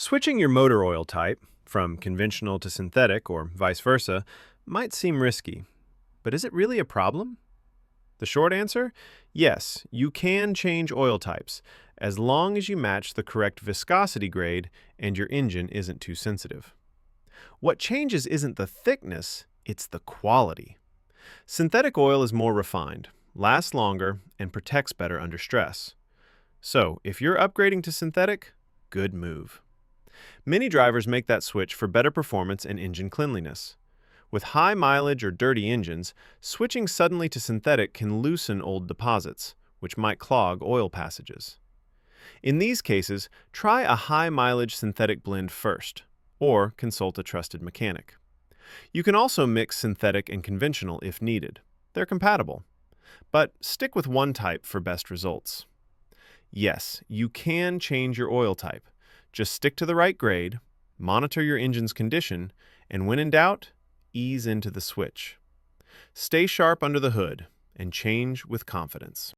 Switching your motor oil type, from conventional to synthetic or vice versa, might seem risky. But is it really a problem? The short answer? Yes, you can change oil types, as long as you match the correct viscosity grade and your engine isn't too sensitive. What changes isn't the thickness, it's the quality. Synthetic oil is more refined, lasts longer, and protects better under stress. So, if you're upgrading to synthetic, good move. Many drivers make that switch for better performance and engine cleanliness. With high mileage or dirty engines, switching suddenly to synthetic can loosen old deposits, which might clog oil passages. In these cases, try a high-mileage synthetic blend first, or consult a trusted mechanic. You can also mix synthetic and conventional if needed. They're compatible. But stick with one type for best results. Yes, you can change your oil type. Just stick to the right grade, monitor your engine's condition, and when in doubt, ease into the switch. Stay sharp under the hood and change with confidence.